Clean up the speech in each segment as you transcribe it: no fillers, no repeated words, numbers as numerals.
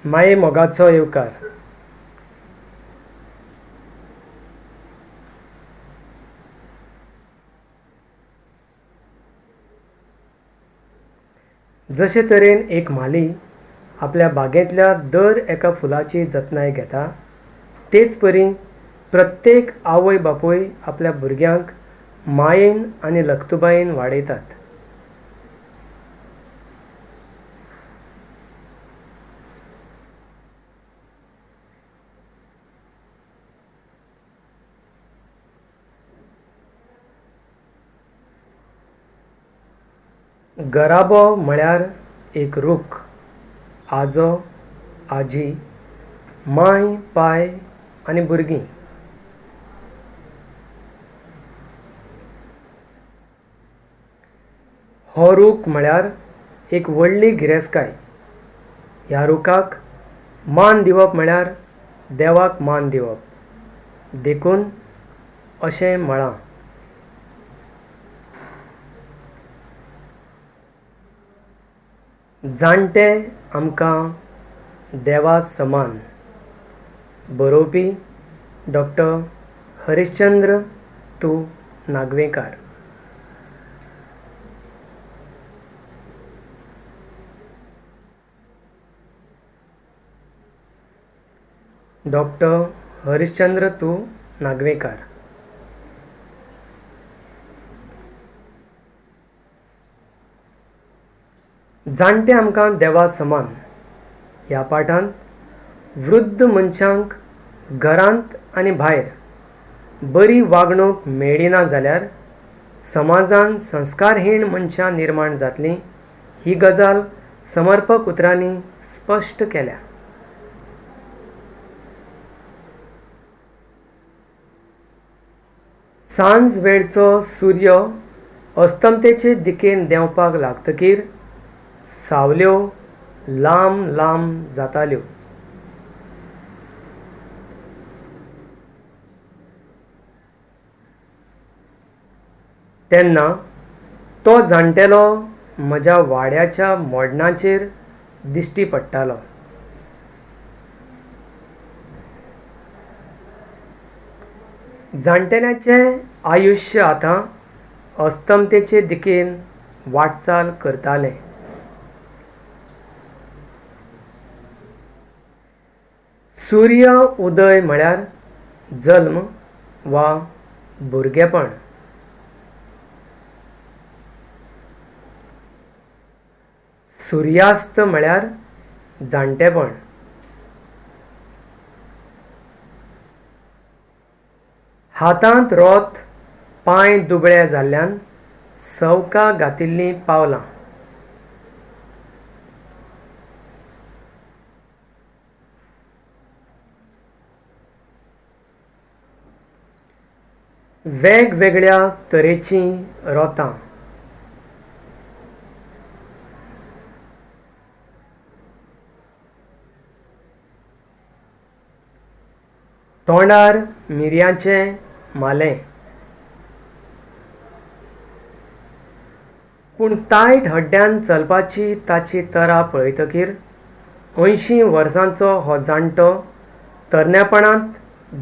माये मोगाचो येवकार. जशे तरेन एक माली आपल्या बागेंतल्या दर एका फुलाची जतनाय घेता, तेच परी प्रत्येक आवय बापूय आपल्या भुरग्यांक मायेन आनी लखतुबायेन वाडयतात. घराबो म्हळ्यार एक रूख. आजो, आजी, माय, पाय आनी भुरगीं. हो रूख म्हळ्यार एक व्हडली गिरेस्तकाय. ह्या रुखाक मान दिवप म्हळ्यार देवाक मान दिवप. देखून अशें म्हळां. जाणटे आमकां देवा समान. बरोवपी डॉ. हरिश्चंद्र तू नागवेंकार. डॉ. हरिश्चंद्र तू नागवेंकार. जाणटे आमकां देवा समान ह्या पाठांत वृद्ध मनशांक घरांत आनी भायर बरी वागणूक मेळ्ळी ना जाल्यार समाजान संस्कारहीण मनशां निर्माण जातलीं ही गजाल समर्पक उतरांनी स्पश्ट केल्या. सांज वेळचो सूर्य अस्तंतेचे दिकेन देंवपाक लागतकीर सावल्यो लांब लांब जाताल्यो. तेन्ना तो जाणटेलो म्हज्या वाड्याच्या मोडणाचेर दिश्टी पडटालो. जाणटेल्याचें आयुश्य आतां अस्तंतेचे दिकेन वाटचाल करतालें. सूर्य उदय म्हळ्यार जल्म वा भुरगेपण. सूर्यास्त म्हळ्यार जाणटेपण. हातांत रोथ, पांय दुबळे जाल्ल्यान सवका घातिल्लीं पावलां. वेगवेगळ्या तरेचीं रोतां. तोंडार मिरयाचें मालें. पूण तायट हड्ड्यान चलपाची ताची तरा पळयतकीर 80 वर्सांचो हो जाणटो तरण्यापणांत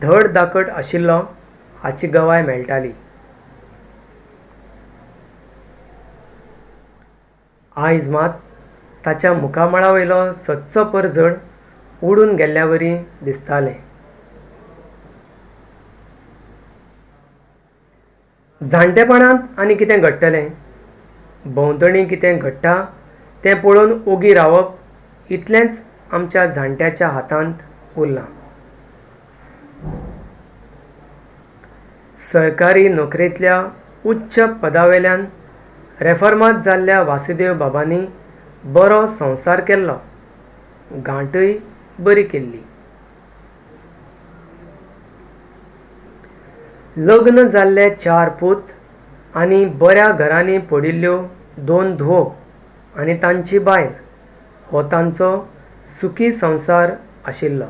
धड धाकट आशिल्लो हाची गवाय मेळटाली. आयज मात ताच्या मुखामळा वयलो सच्चो परजड उडून गेल्ल्यावरी दिसतालें. जाणटेपणांत आनी कितें घडटलें, भोंवतणी कितें घडटा तें पळोवन ओगी रावप इतलेंच आमच्या जाणट्याच्या हातांत उरलां. सरकारी नोकरेंतल्या उच्च पदावेल्यान रेफॉर्मांत जाल्ल्या वासुदेव बाबांनी बरो संवसार केल्लो, गांठय बरी केल्ली. लग्न जाल्ले 4 पूत आनी बऱ्या घरांनी पडिल्ल्यो 2 धुवो आनी तांची बायल हो तांचो सुखी संवसार आशिल्लो.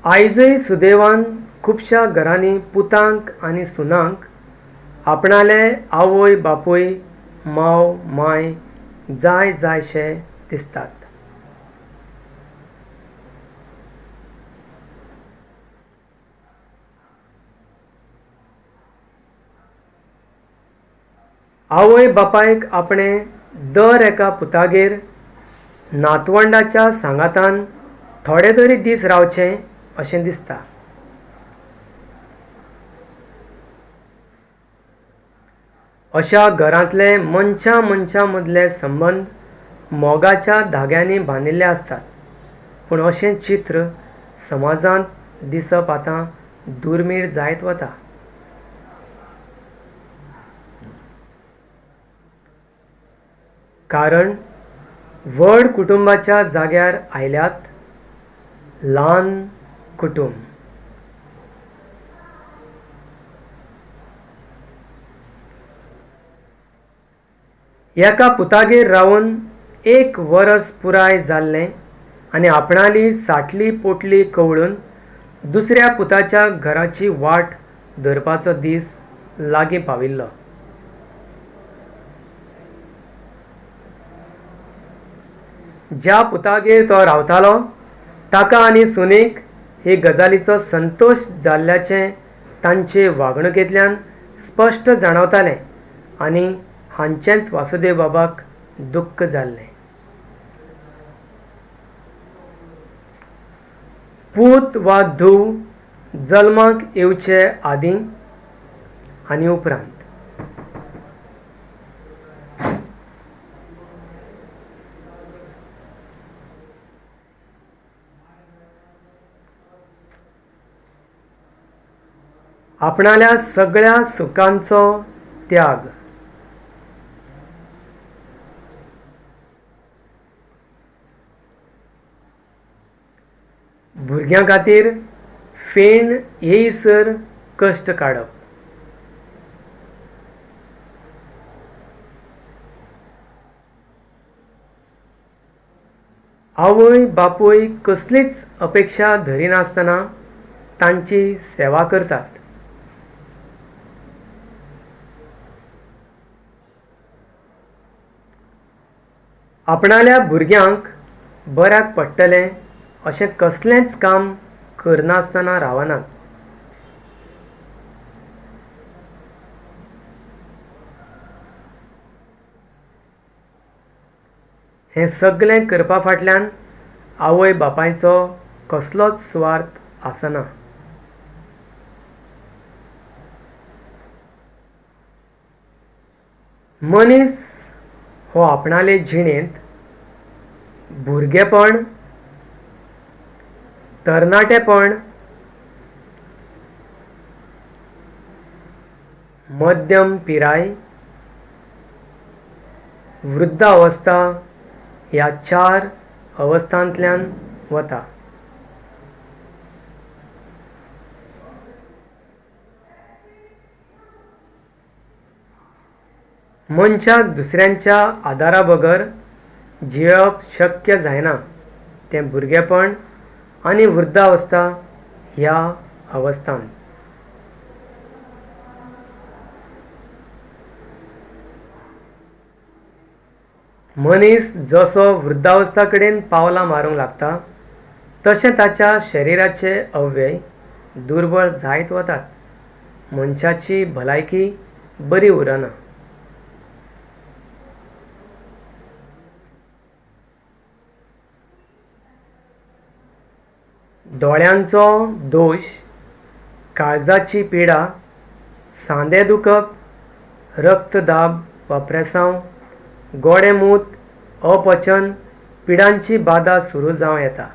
आयजय सुदैवान खुबश्या घरांनी पुतांक आनी सुनांक आपणाले आवय बापूय, मांव माय जाय जायशे दिसतात. आवय बापायक आपणे दर एका पुतागेर नातवंडाच्या सांगातान थोडे तरी दीस रावचें अशें दिसता. अशा घरांतले मनशा मनशा मदले संबंद मोगाच्या धाग्यांनी बांदिल्ले असतात. पूण अशें चित्र समाजांत दिसप आतां दुर्मीळ जायत वता. कारण व्हड कुटुंबाच्या जाग्यार आयल्यात ल्हान कुटुंब. एका पुतागेर रावन 1 वर्स पुराय जाल्लें आनी आपणाली साठली पोटली कवळून दुसऱ्या पुताच्या घराची वाट धरपाचो दीस लागीं पाविल्लो. ज्या पुतागेर तो रावतालो ताका आनी सुनीक हे गजालीचो संतोश जाल्ल्याचें तांचे वागणुकेंतल्यान स्पश्ट जाणवतालें आनी हांचेंच वासुदेव बाबाक दुख्ख जाल्लें. पूत वा धूव जल्माक येवचे आदीं आनी उपरांत आपणाल्या सगळ्या सुखांचो त्याग भुरग्यां खातीर फेण येयसर कश्ट काडप. आवय बापूय कसलीच अपेक्षा धरिनासतना तांची सेवा करतात. आपणाल्या भुरग्यांक बऱ्याक पडटलें अशें कसलेंच काम करनासतना रावनात. हें सगळें करपा फाटल्यान आवय बापायचो कसलोच स्वार्थ आसना. मनीस हो आपणाले जिणेंत भुरगेपण, तरणाटेपण, मध्यम पिराय, वृद्धावस्था ह्या 4 अवस्थांतल्यान वता. मनशाक दुसऱ्यांच्या आदारा बगर जियेवप शक्य जायना तें भुरगेपण आनी वृद्धावस्था ह्या अवस्थांत. मनीस जसो वृद्धावस्था कडेन पावलां मारूंक लागता तशें ताच्या शरिराचे अवयव दुर्बळ जायत वतात. मनशाची भलायकी बरी उरना. दोळ्यांचो दोश, काळजाची पिडा, सांदे दुखप, रक्तदाब वा प्रेसांव, गोडेमूत, अपचन पिडांची बाधा सुरू जावं येता.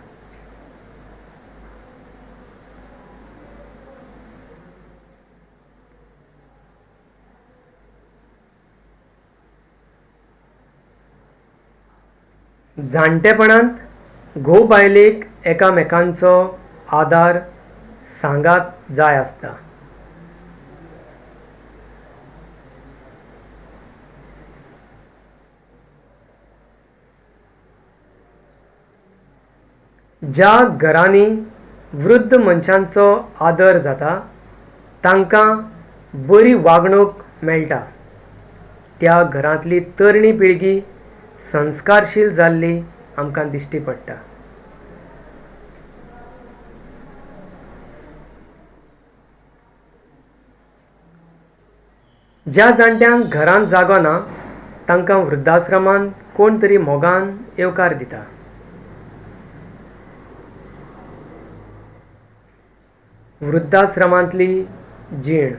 जाणटेपणांत घोव बायलेक एकामेकांचो आदार सांगात जाय आसता. ज्या घरांनी वृद्ध मनशांचो आदर जाता तांकां बरी वागणूक मेळटा. त्या घरांतली तरणी पिळगी संस्कारशील जाल्ली आमकां दिश्टी पडटा. ज्या जाणट्यांक घरांत जागो ना तांकां वृद्धाश्रमांत कोण तरी मोगान येवकार दिता. वृद्धाश्रमांतली जीण.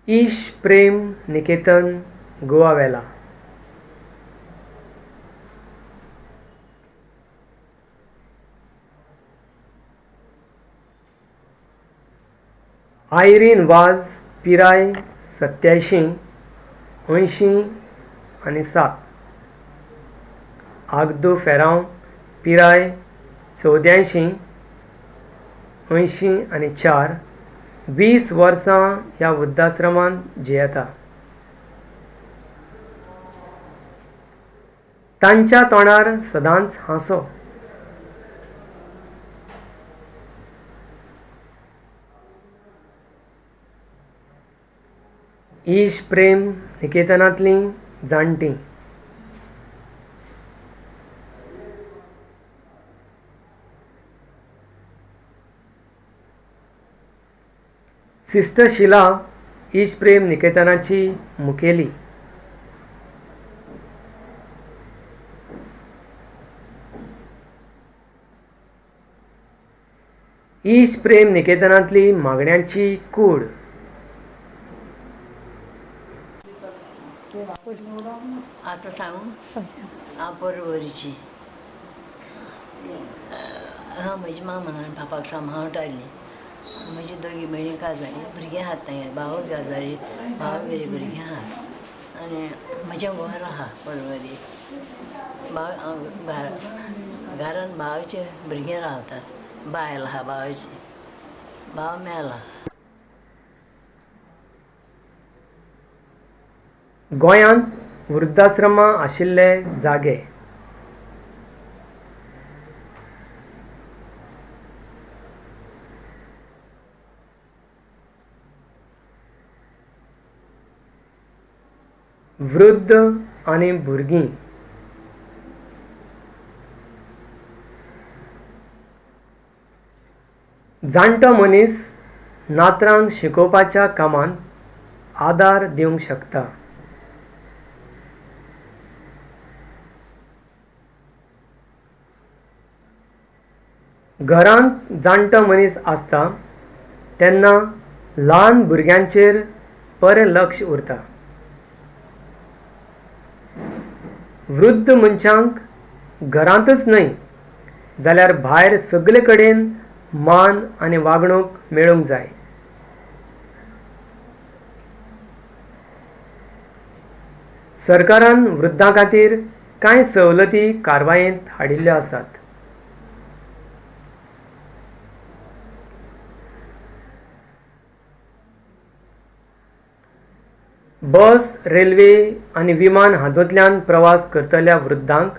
ईश प्रेम निकेतन गोवावेला. आयरीन वाज पिराय 87, 87 आगदो फेरांव पिराय 84, 84 20 वर्सां ह्या वृद्धाश्रमांत जियेता. तांच्या तोंडार सदांच हांसो. ईश प्रेम निकेतनांतलीं जाणटीं. सिस्टर शिला ईश प्रेम निकेतनाची मुखेली. ईश प्रेम निकेतनांतली मागण्यांची कूड. आतां सांगू हांव परवरीची. हांव म्हज्या मामान आनी पापाक सांबाळटाली. म्हजी दोगी भयणी काजारी भुरगीं आहात तांगेर. भाव काजारी भाव बरी भुरगीं आहात आनी म्हजें घर आहा परवरी. घरान भावाचे भुरगीं रावतात. बायल आहा भावाची. भाव मेला. गोंयांत वृद्धाश्रमां आशिल्ले जागे. वृद्ध आनी भुरगीं. जाणटो मनीस नातरांक शिकोवपाच्या कामांत आदार दिवंक शकता. घरांत जाणटो मनीस आसता तेन्ना ल्हान भुरग्यांचेर बरें लक्ष उरता. वृद्ध मनशांक घरांतच न्हय जाल्यार भायर सगळे कडेन मान आनी वागणूक मेळूंक जाय. सरकारान वृद्धां खातीर कांय सवलती कारवायेंत हाडिल्ल्यो आसात. बस, रेल्वे आनी विमान हातूंतल्यान प्रवास करतल्या वृद्धांक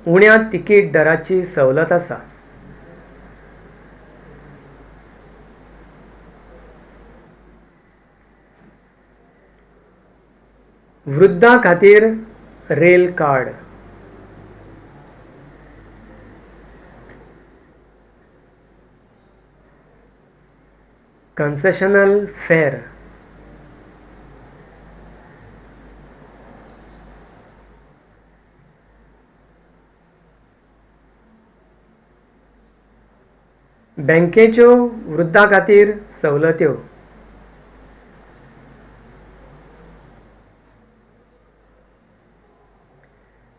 उण्या तिकीट दराची सवलत आसा. वृद्धां खातीर रेल कार्ड. कन्सेशनल फेर. बँकेच्यो वृद्धां खातीर सवलत्यो.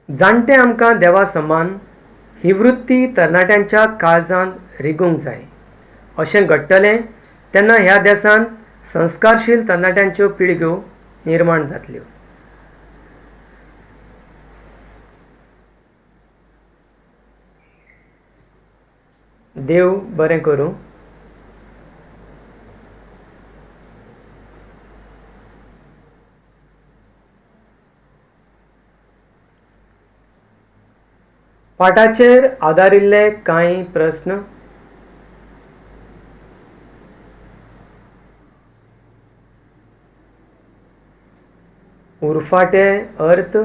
जाणटे आमकां देवा समान ही वृत्ती तरणाट्यांच्या काळजांत रिगूंक जाय. अशें घडटलें तेन्ना ह्या देशांत संस्कारशील तरणाट्यांच्यो पिळग्यो निर्माण जातल्यो. देव बरें करूं. पाठाचेर आदारिल्ले कांय प्रस्न. उरफाटे अर्थ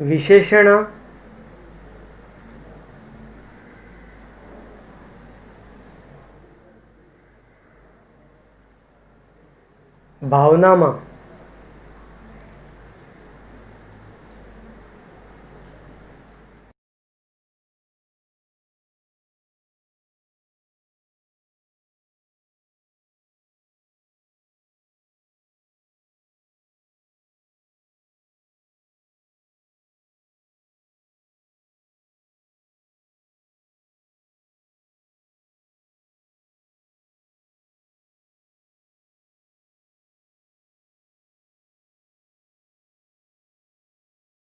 विशेषण भावनामा